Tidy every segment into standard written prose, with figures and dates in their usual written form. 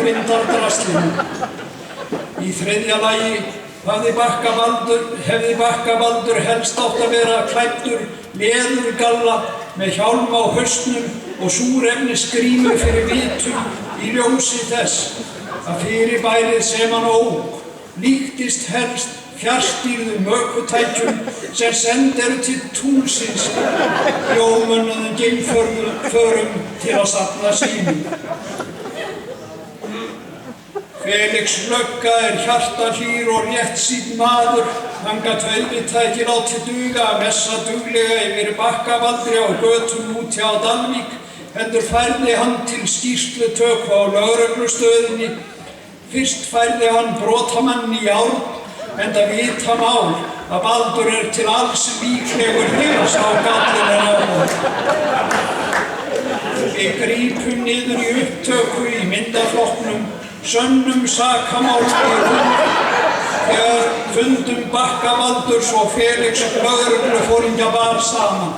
grindardraslinu. Í þriðja lagi hefði Bakkabaldur helst átt að vera klæddur leðurgalla með hjálm á hausnum og súrefnisgrímu fyrir vitum í ljósi þess að fyrirbærið sem hann ók líktist helst fjarstýrðum ökutækjum sem send eru til tunglsins í ómönnuðum geimförum til að safna sýnum. Felix lögga hjartahlýr og réttsýnn maður. Hann gat auðvitað ekki látið duga að messa duglega yfir Bakkabaldri á götum úti á Dalvík, heldur færði hann til skýrslutöku á lögreglustöðinni. Fyrst færði hann brotamann í járn, enda vita mál að Baldur til alls líklegur til að sá gallinn á honum. Við grípum niður í upptöku í myndaflokknum sönnum sakamál þegar fundum Bakkabaldurs og Felix lögregluforingja bar saman.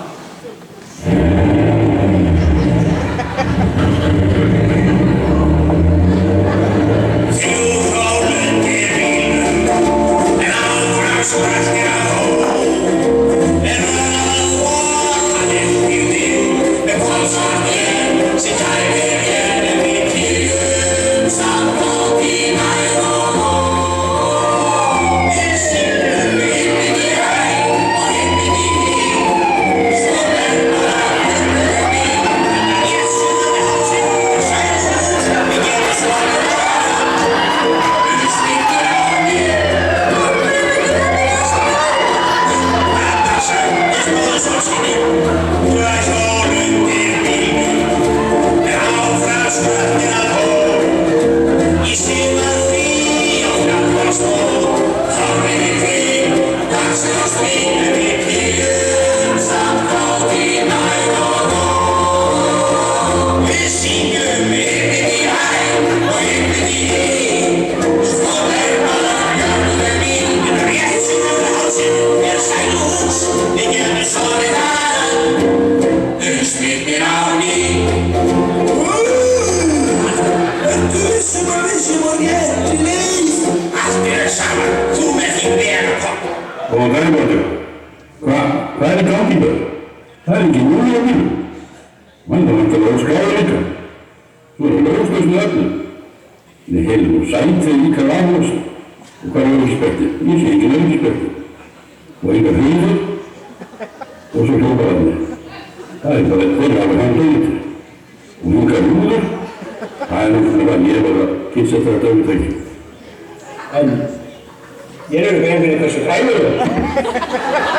Góðan daginn, Baldur. Hvað í gangi þar? Það ekki núna á mínu. Mann, það vantar að skráða líka. Svo lögstast með öllu. Nei, heyrðu, sætið líka raflösa. Og hvað öryggisbelti? Ég sé ekki öryggisbelti. Og engar hurðir. Og svo hjópaðarnir. Það bara þeirra hafa hann döðið. Og engar rúður. Það náttúrulega að ég var að kissa þetta öfutæki. En ég grein fyrir hversu hræður það.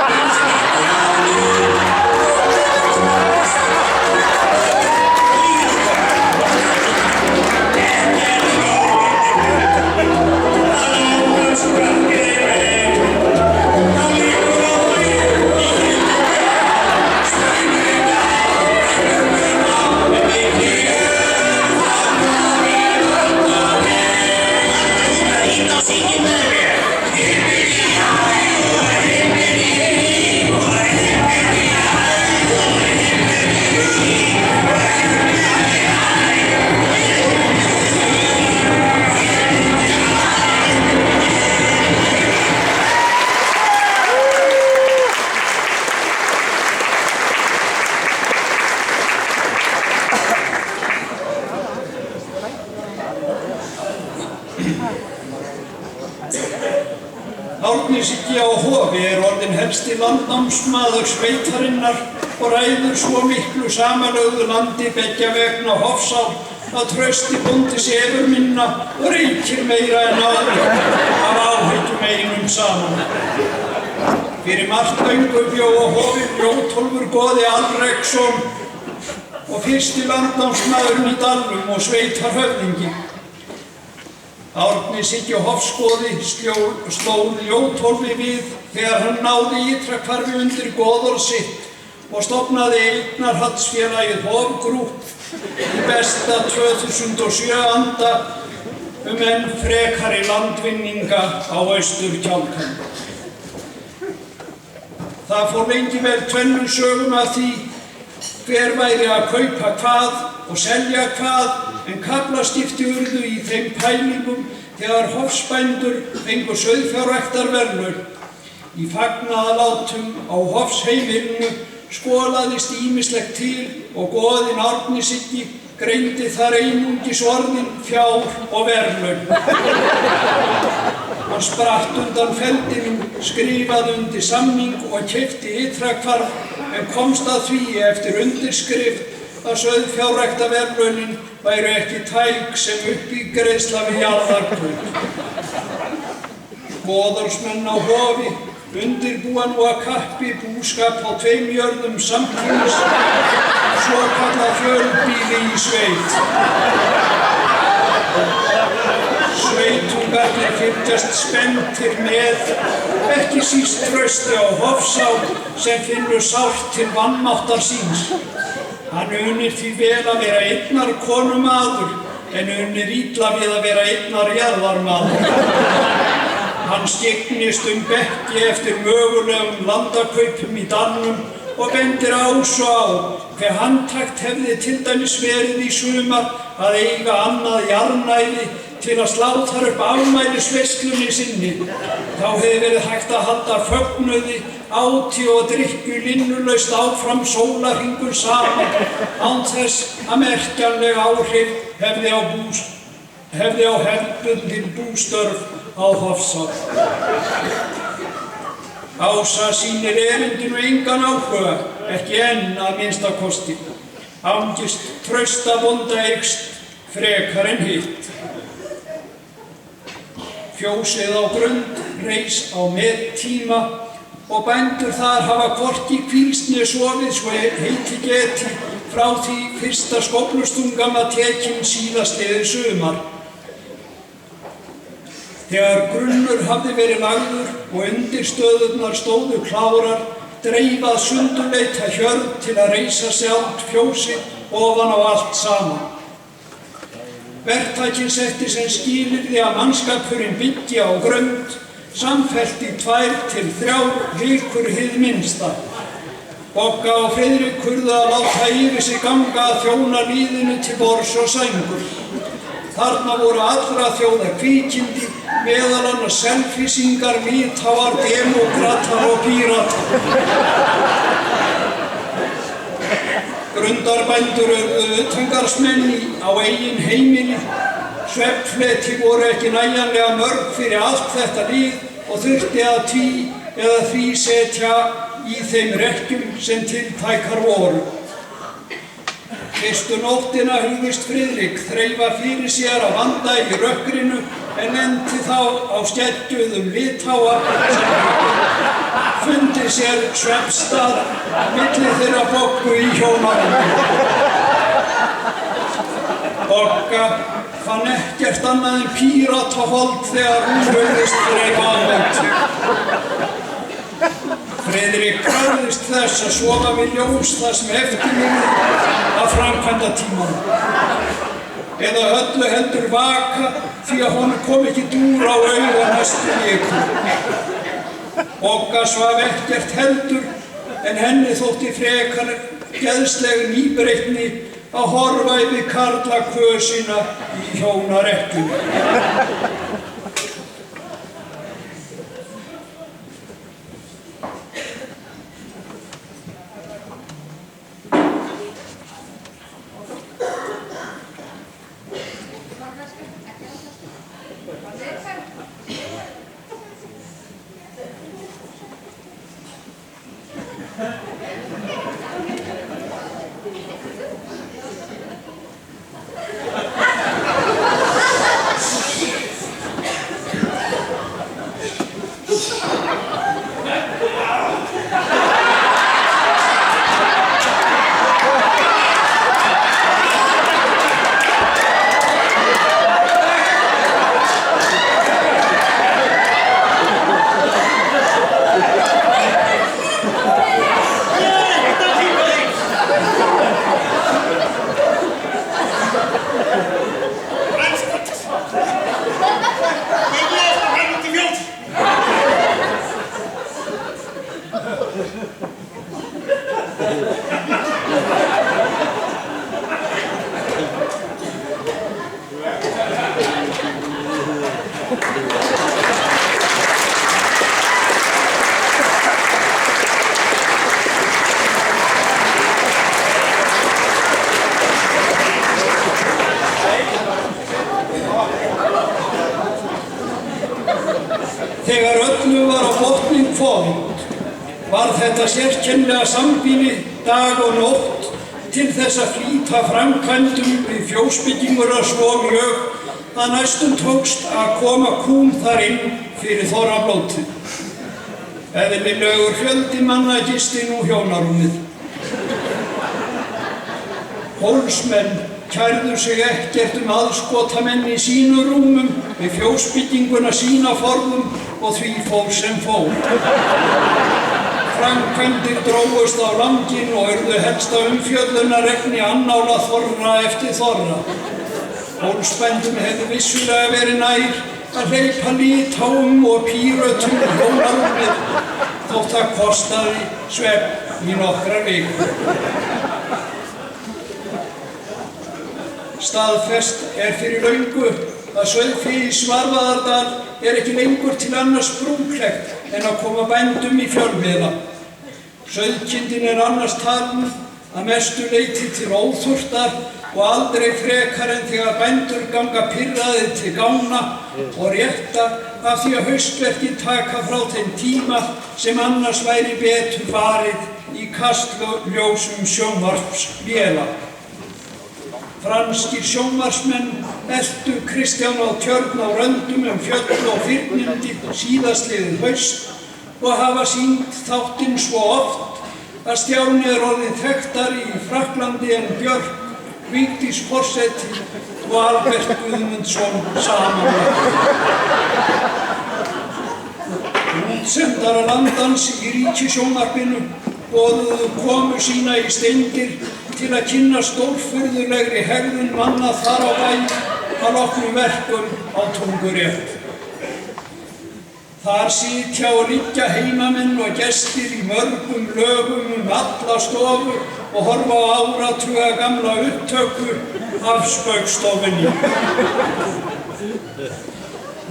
Árni Siggi á Hofi orðinn helsti landnámsmaður sveitarinnar og ræður svo miklu samanlögðu landi beggja vegna Hofsá að Trausti bóndi sefur minna og reykir meira en áður af áhyggjum einum saman. Fyrir margt löngu bjó á Hofi Ljótólfur goði Alreksson og fyrsti landnámsmaðurinn í dalnum og sveitarhöfðingi. Árni Siggi Hofsgoði sló Ljótólfi við þegar hann náði Ytra-Hvarfi undir goðorð sitt og stofnaði eignarhaldsfélagið Hofgrúp í besta 2007 anda enn frekari landvinninga á Austurkjálkan. Það fór lengi vel tvennum sögum af því hver væri að kaupa hvað og selja hvað, en kaflaskipti urðu í þeim pælingum þegar hofsbændur fengu sauðfjárræktarverðlaun. Í fagnaðarlátum á hofsheimilinu skolaðist ýmislegt til og goðinn Árni Siggi greindi þar einungis orðin fjár og verðlaun. Hann spratt undan feldinum, skrifaði undir samning og keypti ytrahvarf, en komst að því eftir undirskrift að sauðfjárræktarverðlaunin væru ekki tæk sem uppígreiðsla við jarðarkaup. Goðorðsmenn á Hofi undirbúa nú að kappi búskap á 2 jörðum samtímis, svokallað fjölbýli í sveit. Sveitungarnir fylgjast spenntir með, ekki síst Trausti á Hofsá sem finnur sárt til vanmáttar síns. Hann unir því vel að vera einnar konumaður, en unir illa við að vera einnar jarðarmaður. Hann skygnist bekki eftir mögulegum landakaupum í dalnum og bendir á svo á hve handtakt hefði til dæmis verið í sumar að eiga annað jarðnæði til að slá þar upp afmælisveislunni sinni. Þá hefði verið hægt að halda fögnuði, áti og drykkju linnulaust áfram sólarhringur saman án þess að merkjanleg áhrif hefði á hefðbundin bústörf á Hofsá. Ása sýnir erindinu engan áhuga, ekki enn að minnsta kosti. Angist Trausta bónda eykst frekar en hitt. Fjósið á Grund reis á mettíma og bændur þar hafa hvorki hvílst né sofið svo heiti geti frá því fyrsta skóflustungan var tekin síðastliðið sumar. Þegar grunnur hafði verið lagður og undirstöðurnar stóðu klárar, dreifað sundurleita hjörð til að reisa sjálft fjósið ofan á allt saman. Verktakinn setti sem skilyrði að mannskapurinn byggi á Grund, samfellt í 2 til 3 vikur hið minnsta. Bogga og Friðrik urðu að láta yfir sig ganga að þjóna líðinu til borðs og sængur. Þarna voru allra þjóða kvikindi, meðal annars Selfyssingar, Litháar, demókratar og píratar. Grundarbændur urðu utangarðsmenn á eigin heimili. Svefnfleti voru ekki nægjanlega mörg fyrir allt þetta lið og þurfti að þrísetja í þeim rekkjum sem tiltækar voru. Fyrstu nóttina hugðist Friðrik þreifa fyrir sér að vanda í rökkrinu en lenti þá á skeggjuðum Litháa sem fundi sér svefnstað milli þeirra Boggu í hjónarúminu. Bogga fann ekkert annað en píratahold þegar hún hugðist þreifa á móti. Friðrik krafðist þess að sofa við ljós það sem eftir lifði af framkvæmdatímanum. Eða öllu heldur vaka því að honum kom ekki dúr á auga næstu viku. Bogga svaf ekkert heldur en henni þótti frekar geðsleg nýbreytni að horfa yfir karlakösina í hjónarekkjunni. Þegar öllu var á botninn hvolft, var þetta sérkennilega sambýli dag og nótt til þess að flýta framkvæmdum við fjósbygginguna svo mjög að næstum tókst að koma kúm þar inn fyrir þorrablótið. Eðlilegur fjöldi manna gisti nú hjónarúmið. Hólsmenn kærðu sig ekkert aðskotamenn í sínu rúmum við fjósbygginguna sína forðum og því fór sem fór. Framkvæmdir drógust á langinn og urðu helsta umfjöllunarefni annála þorra eftir þorra. Hólsbændum hefði vissulega verið nær að hleypa litháum og pírötum í hjónarúmið þótt það kostaði svefn í nokkrar vikur. Staðfest fyrir löngu að sauðfé í Svarfaðardal ekki lengur til annars brúklegt en að koma bændum í fjölmiðla. Sauðkindin annars talin að mestu leyti til óþurftar og aldrei frekar en þegar bændur ganga pirraðir til gána og rétta af því að haustverki taka frá þeim tíma sem annars væri betur varið í kastljósum sjónvarpsvéla. Franskir sjónvarpsmenn eltu Kristján á Tjörn á Röndum fjöll og fyrnindi síðastliðið haust og hafa sýnt þáttinn svo oft að Stjáni orðinn þekktari í Frakklandi en Björk, Vigdís forseti og Albert Guðmundsson samanlagt. Útsendara landans í ríkissjónvarpinu boðuðu komu sína í Steindir til að kynna stórfurðulegri hegðun manna þar á bæ að loknum verkum á Tungurétt. Þar sitja og liggja heimamenn og gestir í mörgum lögum alla stofu og horfa á áratuga gamla upptöku af Spaugstofunni.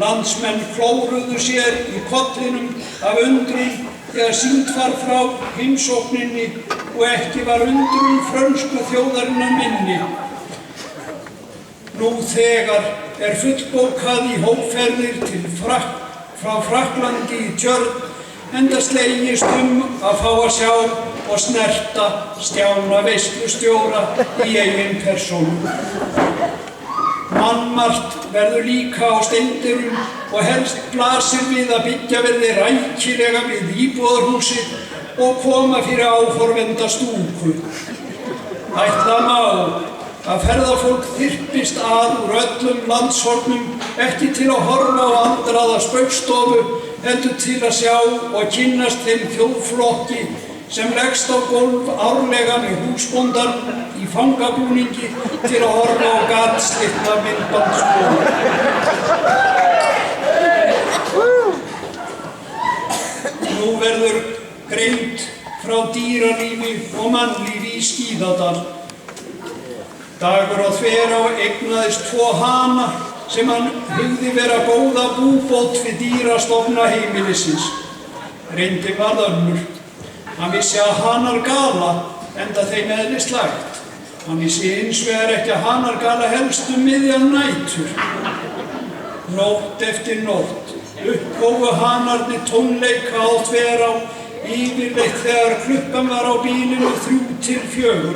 Landsmenn klóruðu sér í kollinum af undrun þegar sýnt var frá heimsókninni og ekki var undrun frönsku þjóðarinnar minni. Nú þegar fullbókað í hópferðir frá Frakklandi í Tjörn enda slegist að fá að sjá og snerta Stjána veislustjóra í eigin persónu. Mannmargt verður líka á Steindirum og helst blasir við að byggja verði rækilega við íbúðarhúsið og koma fyrir áforvenda stúku. Ætla má að ferðafólk þyrpist að úr öllum landshornum ekki til að horfa á aldraða Spaugstofu heldur til að sjá og kynnast þeim þjóðflokki sem leggst á gólf árlega með húsbóndann í fangabúningi til að horfa á gatslitna myndbandsspólu. Nú verður greint frá dýralífi og mannlífi í Skíðadal. Dagur á Þverá eignaðist 2 hana sem hann hugði vera góða búbót við dýrastofna heimilisins. Reyndin varð önnur. Hann vissi að hanar gala enda þeim eðlislægt. Hann vissi hins vegar ekki að hanar gala helst miðjan nætur. Nótt eftir nótt upphófu hanarnir tónleika á Þverá yfirleitt þegar klukkan var á bílinu 3 til 4.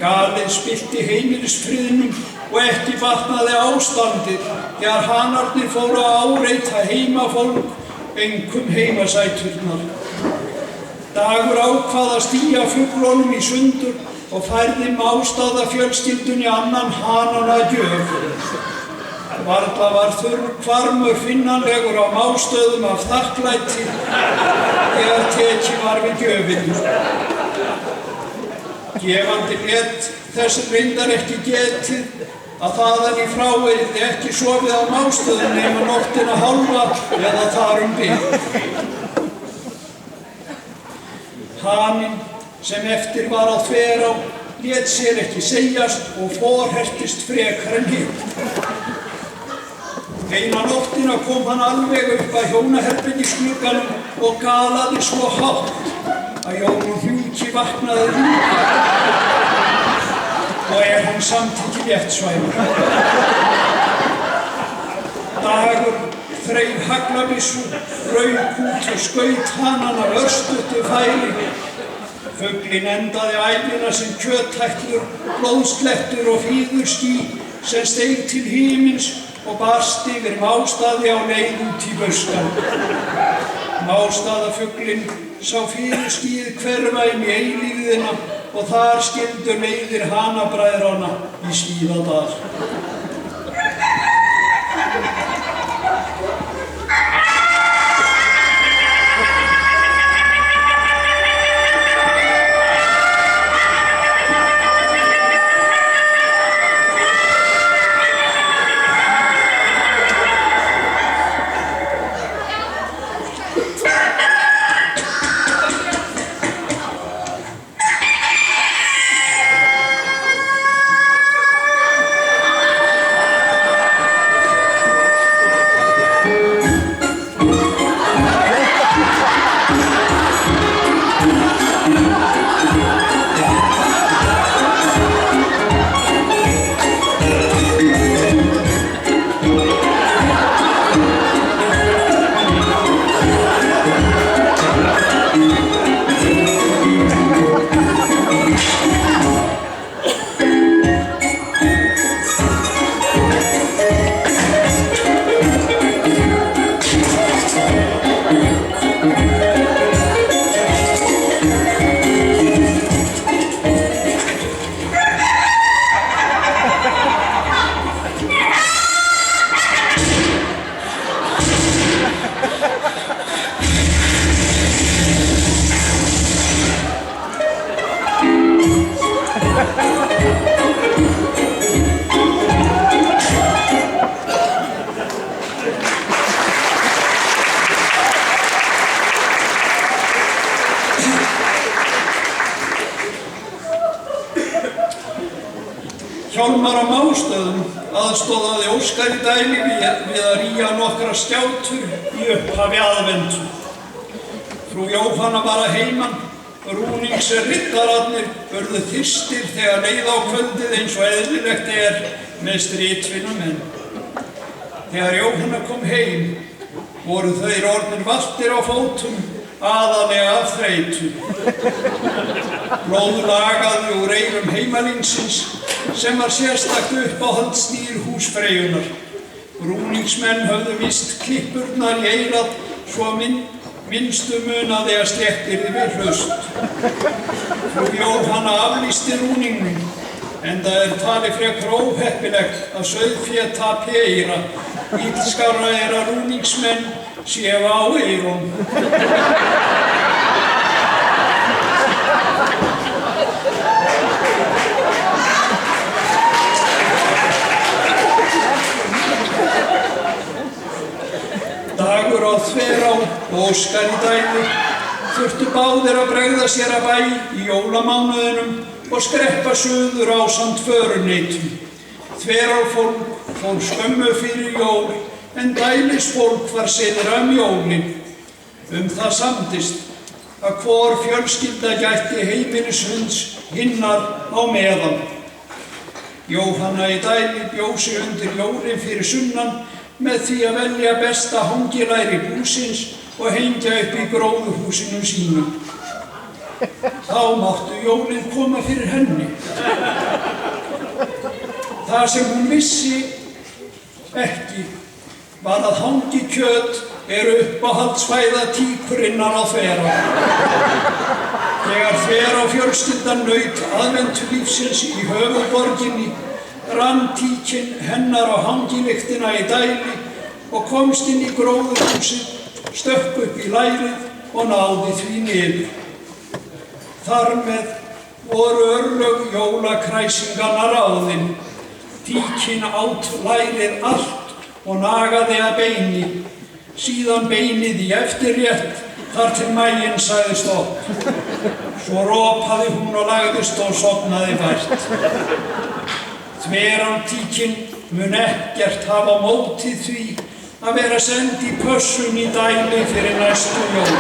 Galið spillti heimilisfriðnum og ekki batnaði ástandið þegar hanarnir fóru að áreita heimafólk, einkum heimasæturnar. Dagur ákvað að stía fuglunum í sundur og færði mástaða fjölskyldunni annan hanan að gjöf. Varla var þurr hvarmur finnanlegur á mástöðum af þakklæti þegar tekið var við gjöfinni. Gefandi lét þess reyndar ekki getið að þaðan í frá yrði ekki sofið á mástöðum nema nóttina hálfa eða þar bil. Haninn sem eftir var á Þverá lét sér ekki segjast og forhertist frekar en hitt. Eina nóttina kom hann alveg upp að hjónaherbergisglugganum og galaði svo hátt að Jón Hnjúki vaknaði líka og hann samt ekki léttsvæfur. Dagur þreif haglabyssu, rauk út og skaut hanan af örstuttu færi. Fuglinn endaði ævina sem kjöthættur, blóðslettur og fíðurský sem steig til himins og barst yfir mástaði á leið út í buskann. Mástaðafuglinn sá fíðurskýið hverfa inn í eilífðina og þar skildu leiðir hanabræðranna í Skíðadal. Hjálmar á Mástöðum aðstoðaði Óskar í Dæli við að rýja nokkra skjátur í upphafi aðventu. Frú Jóhanna var að heiman, rúningsriddararnir urðu þyrstir þegar leið á kvöldið eins og eðlilegt með stritvinnumenn. Þegar Jóhanna kom heim, voru þeir orðnir valtir á fótum, aðalega af þreytu. Blóð lagaði úr eyrum heimalinsins sem var sérstakt uppáhaldsdýr húsfreyjunnar. Rúningsmenn höfðu mist klippurnar í eyrað svo minnstu munaði að slétt yrði við hlust. Frú Jóhanna aflýsti rúningnum, enda talið frekar óheppilegt að sauðfé tapi eyra. Illskárra að rúningsmenn séu á eyrum. Dagur á Þverá og Óskar í Dæli þurftu báðir að bregða sér að bæ í jólamánuðinum og skreppa suður ásamt föruneytum. Þverárfólk fór skömmu fyrir jól en Dælisfólk var syðra jólin. Það samdist að hvor fjölskylda gætti heimilishunds hinnar á meðan. Jóhanna í Dæli bjó sig undir jólin fyrir sunnan með því að velja besta hangilæri búsins og hengja upp í gróðurhúsinu sínu. Þá máttu jólin koma fyrir henni. Það sem hún vissi ekki var að hangikjöt uppáhaldsfæða tíkurinnar á Þverá. Þegar Þverá fjölskyldan naut aðventulífsins í höfuðborginni, rann tíkin hennar á hangilyktina í Dæli og komst inn í gróðurhúsið, stökk upp í lærið og náði því niður. Þar með voru örlög jólakræsinganna ráðin. Tíkin át lærið allt og nagaði að beini, síðan beinið í eftirrétt þar til maginn sagði stopp. Svo ropaði hún og lagðist og sofnaði vært. Þverártíkin mun ekkert hafa á móti því að vera send í pössun í dæli fyrir næstu jól.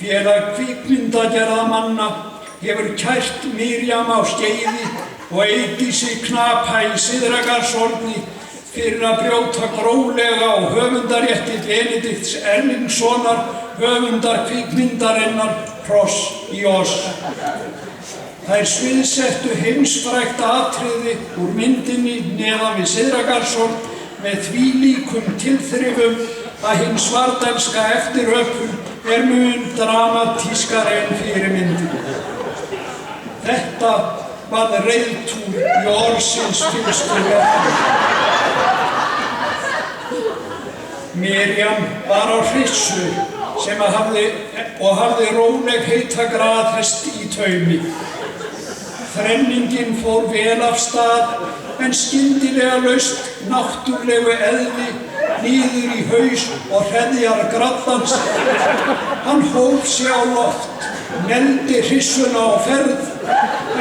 Félag kvikmyndagerðarmanna hefur kært Miriam á Skeiði og Eydísi Knapa í Syðra-Garðshorni fyrir að brjóta gróflega á höfundarétti Benedikts Erlingssonar, höfundar kvikmyndarinnar Hross í Oss. Þær sviðsettu heimsfrægt atriði úr myndinni neðan við Syðra-Garðshorn með þvílíkum tilþrifum að hinn svartælska eftiröpun mun dramatískari en fyrirmyndin. Þetta var reiðtúr í orðsins fyllstu merkingu. Miriam var á hryssu sem hafði róleg heita graðhest í taumi. Þrenningin fór vel af stað en skyndilega laust náttúrlegu eðli niður í haus og hreðjar graddans. Hann hóf sig á loft, neldi hryssuna á ferð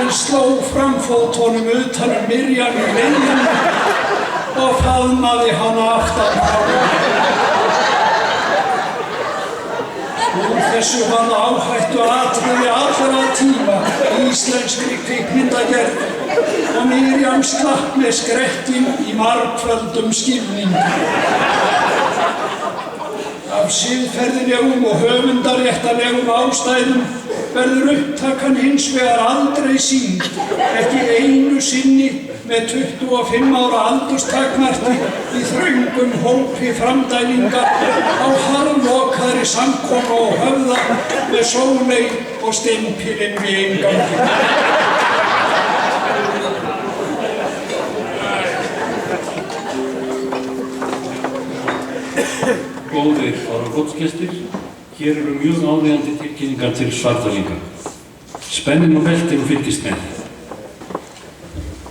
en sló framfótunum utan Miriam í leiðinni og faðmaði hana aftan frá. Úr þessu varð áhættu atriði allra tíma í íslenskri kvikmyndagerð og Miriam slapp með skrettinn í margföldum skilningi. Af siðferðilegum og höfundaréttarlegum ástæðum verður upptakan hins vegar aldrei sýnd, ekki einu sinni með 25 ára aldurstakmarki í þröngum hópi framdælinga á harðlokaðri samkomu og Höfða með Sóley og steinpilinn við inngangi. Góðir orðgótsgestir, hér eru mjög áríðandi tilkynningar til Svartalinga. Spennin og beltinu fylgist með.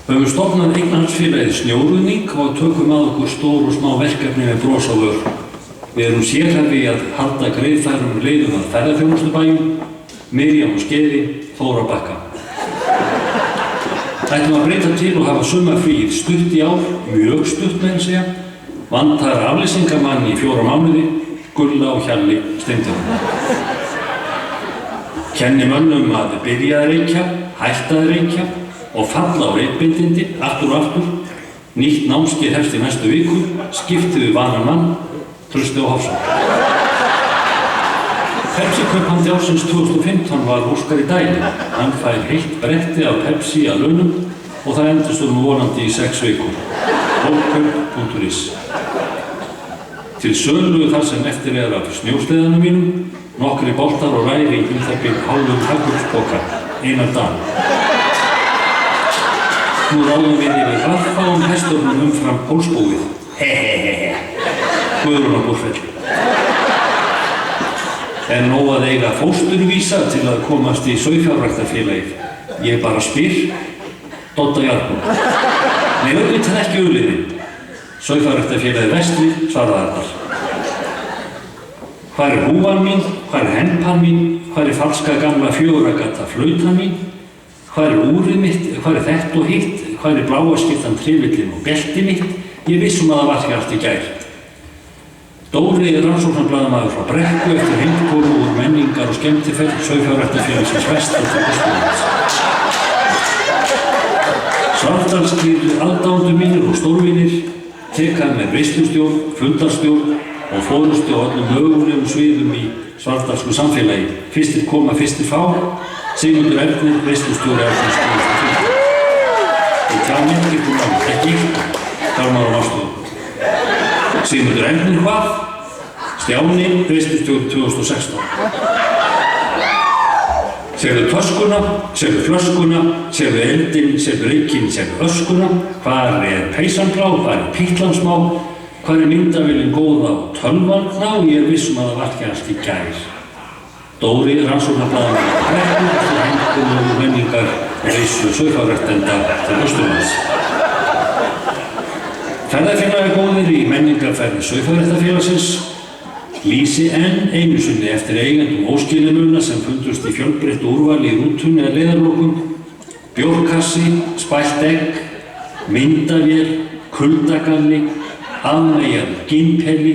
Höfum stofnað eignarhaldsfélagið Snjóruðning og tökum að okkur stór og smá verkefni með bros á vör. Við erum sérhæfi að halda greiðfærum leiðum að ferðaþjónustubæjum, Miriam á Skeiði, Þór á Bakka. Ætlum að breyta til og hafa sumarfríið stutt í ár, mjög stutt með að segja, vantar aflýsingamann í 4 mánuði, Gulla og Hjalli Steindór. Kenni mönnum að byrja að reykja, hætta að reykja og falla á reykbindindi aftur og aftur. Nýtt námskeið hefst í næstu viku, skiptið við vanan mann, Trausti og Hofsson. Pepsi-kaupandi ársins 2015 var Óskar í dæli. Hann fær heilt bretti af Pepsi að launum og það endist nú vonandi í 6 vikur. Hópkaup.is. Til sölu þar sem eftir er af snjósleðanum mínum, nokkri boltar og ræri í það bil hálfum haggurspoka, einan dag. Nú ráðum við yfir allfáum hesturinn umfram pólsbúið. Hehehehe. Guðrún á Búrfelli. En nóg að eiga fósturvísa til að komast í sauðfjárræktarfélagið. Ég bara spyr, Dodda Jarlbúr. Nei, auðvitað ekki auðliðin. Sauðfjárræktarfélagið Vestri, svaraði þar. Hvar er húfan mín? Hvar er hempan mín? Hvar er falska gamla 4 gata flautan mín? Hvar er úrið mitt? Hvar er þetta og hitt? Hvar er bláa skiltan trefillin og belti mitt? Ég vissum að það var ekki allt í gær. Dóri er rannsóknarblaðamaður frá Brekku eftir heimkomu úr menningar og skemmtiferð Sauðfjárræktarfélagsins Vestra til Vesturlands. Svartdalskir aðdáendur mínir og stórvinir tekað með veislustjórn, fundarstjórn og forystu á öllum mögulegum sviðum í svartdalsku samfélagi. Fyrstir koma, fyrstir fá. Sigmundur Ernir, veislustjóri ársins 2015. Ég tjá mér ykkur nátt, ekki ykkur, fjármála ástofum. Sigmundur Ernir hvað? Stjáni, veislustjóri 2016. Sérðu töskuna, sérðu flöskuna, sérðu eldinn, sérðu reykinn, sérðu öskuna. Hvar er peysan blá, hvar er pítlan smá, hvar er myndavélin góða og tölvan? Ná, ég vissum að það var ekki allt í gær. Dóri rannsóknarblaðamaður frá Brekku eftir heimkomu úr menningar og veislu sauðfjárræktenda til Vesturlands. Ferðafélagi góðir í menningarferði Sauðfjárræktarfélagsins lýsi enn einu sinni eftir eigendum óskilinuna sem fundust í fjölbreyttu úrvali í rútunni eða leiðarlokum. bjórkassi, spælt egg, myndavél, kuldagalli, afmeyjaður ginnpenni,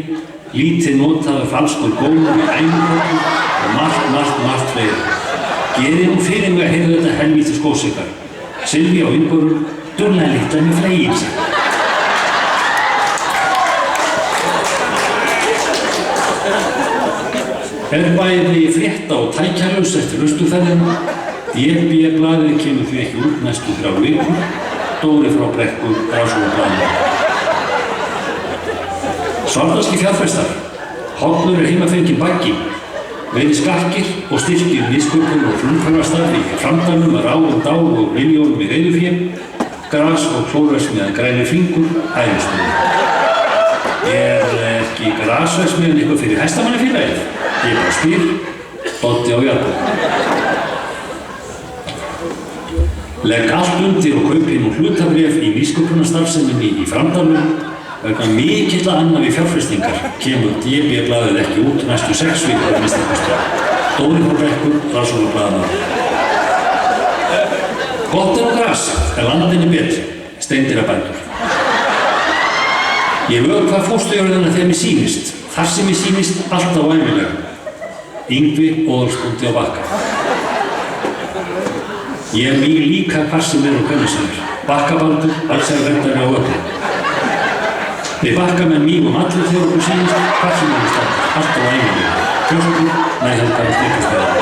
lítið notaður falskur gómur í æmurhóttum og margt fleira. Gerið nú fyrir mig að heyra þetta helvítis góðsikar. Silvía og Ingólfur duglega litla með flegin sig. Bæði frétta og tækjalaus eftir ruslufærðina. DB-blaðið kemur því ekki út næstu 3 vikur. Dóri frá Brekku, Rannsóknarblaðinu. Svartdanskir fjárfestar. Hornur heimafenginn baggi. Veiði skakkir og styrkir nýsköpun og frumkvöðarstarfi í Framdalnum að ráðum dáð og milljónum í reiðufé, gras og klórverksmiðjan Grænir Fingur, Ægistöðum. Ekki grasverksmiðjan eitthvað fyrir hestamannafélagið? Ég bara spyr, Doddi á jarðbók. Legg allt undir og kaupi nú hlutabréf í nýsköpunarstarfseminni í Framdalnum. Vegna mikilla annað við fjárfestingar kemur DB-blaðið ekki út næstu 6 vikur að minnsta. Dóri frá Brekku, Rannsóknarblaðinu. Gott og gras landinni betri, steindýrabændur. Ég vökva fósturjörðina þegar mér sýnist, þar sem mér sýnist alltaf æmilega. Yngvi Óðalsbóndi á Bakka. Ég míg líka hvar sem á hvernig sem Bakkabaldur, allsherjarverndari á Ökru. Við Bakkamenn mígum allir þegar okkur sýnist hvar sem staðar, alltaf æmilega. Hjörtur, Næhelgar og Styrkastæðar.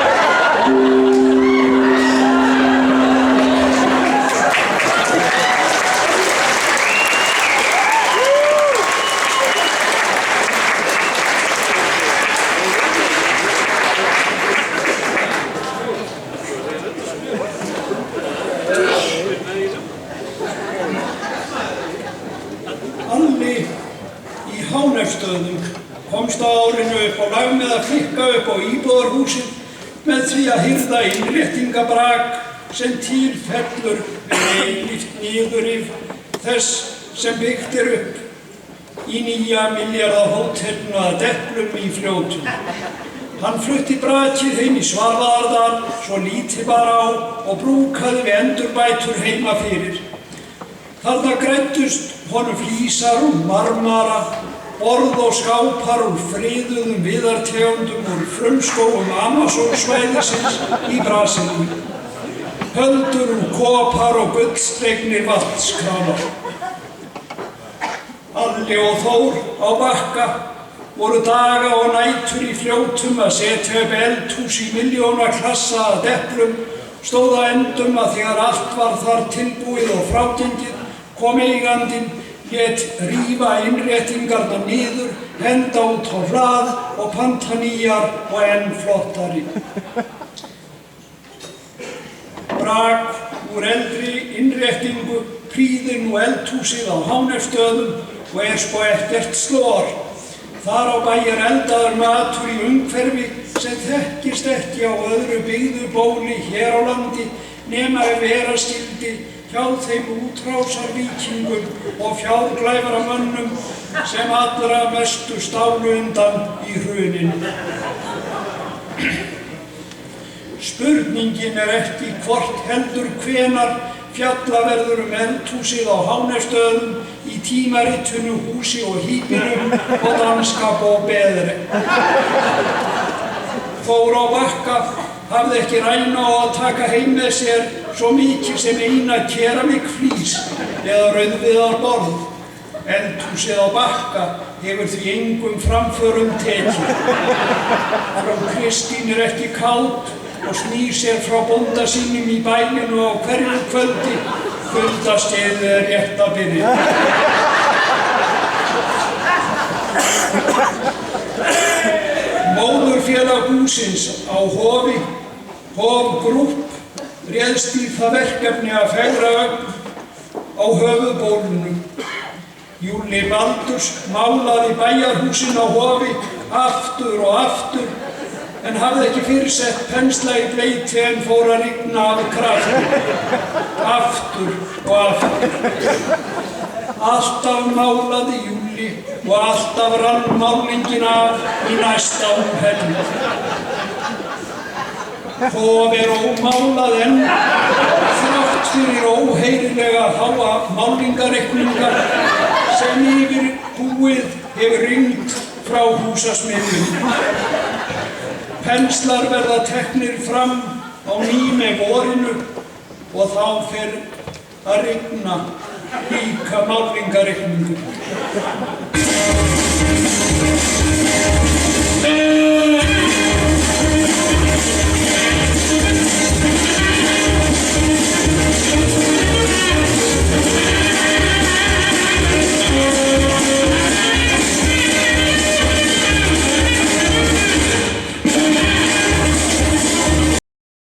Komst á árinu upp á lag með að flikka upp á íbúðarhúsið með því að hirða innréttingabrak sem fellur eilíft niðurrif þess sem byggt upp í 9 milljarða hótelinu að Deplum í Fljótum. Hann flutti brakið heim í Svarfaðardal, svo lítið var á og brúkaði við endurbætur heima fyrir. Þarna græddust honum flísar úr marmara, borð og skápar úr friðuðum viðartegundum úr frumskógum Amazonsvæðisins í Brasilíu, höldur úr kopar og gullslegnir vatnskranar. Alli og Þór á Bakka voru daga og nætur í Fljótum að setja upp eldhús í milljónaklassa að Deplum, stóð á endum að þegar allt var þar tilbúið og frágengið kom eigandinn, lét rífa innréttingarnar niður, henda út á hlað og panta nýjar og enn flottari. Brak úr eldri innréttingu prýðir nú eldhúsið á Hánefsstöðum og sko ekkert slor. Þar á bæjar eldaður matur í umhverfi sem þekkist ekki á öðru byggðu bóli hér á landi nema ef vera skyldi hjá þeim útrásarvíkingum og fjárglæframönnum sem allra mestu stálu undan í hruninu. Spurningin ekki hvort heldur hvenar fjalla verður eldhúsið á Hánefsstöðum í tímaritinu Húsi og híbinum og Danskap og Beðre. Þór á Bakka hafði ekki ræna á að taka heim með sér svo mikið sem eina keramikflís eða rauðviðarborð. Eldhúsið á Bakka hefur því engum framförum tekið. Frú Kristín ekki kát og snýr sér frá bónda sínum í bæninu á hverju kvöldi. Kuldasteiðið rétt að byrja. Móðurfélag hússins á Hofi, Hof Group, réðst í það verkefni að fegra ögn á höfuðbólunum. Júli Baldurs málaði bæjarhúsin á Hofi aftur og aftur, en hafði ekki fyrirsett pensla í bleyti en fór að rigna af krafti. Aftur og aftur. Alltaf málaði Júli og alltaf rann málningin af í næsta umhelgi. Hof ómálað enn, þrátt fyrir óheyrilega háa málningarreikninga sem yfir búið hefur rignt frá húsasmiðjum. Penslar verða teknir fram á ný með vorinu og þá fer að rigna líka málningarreikningum.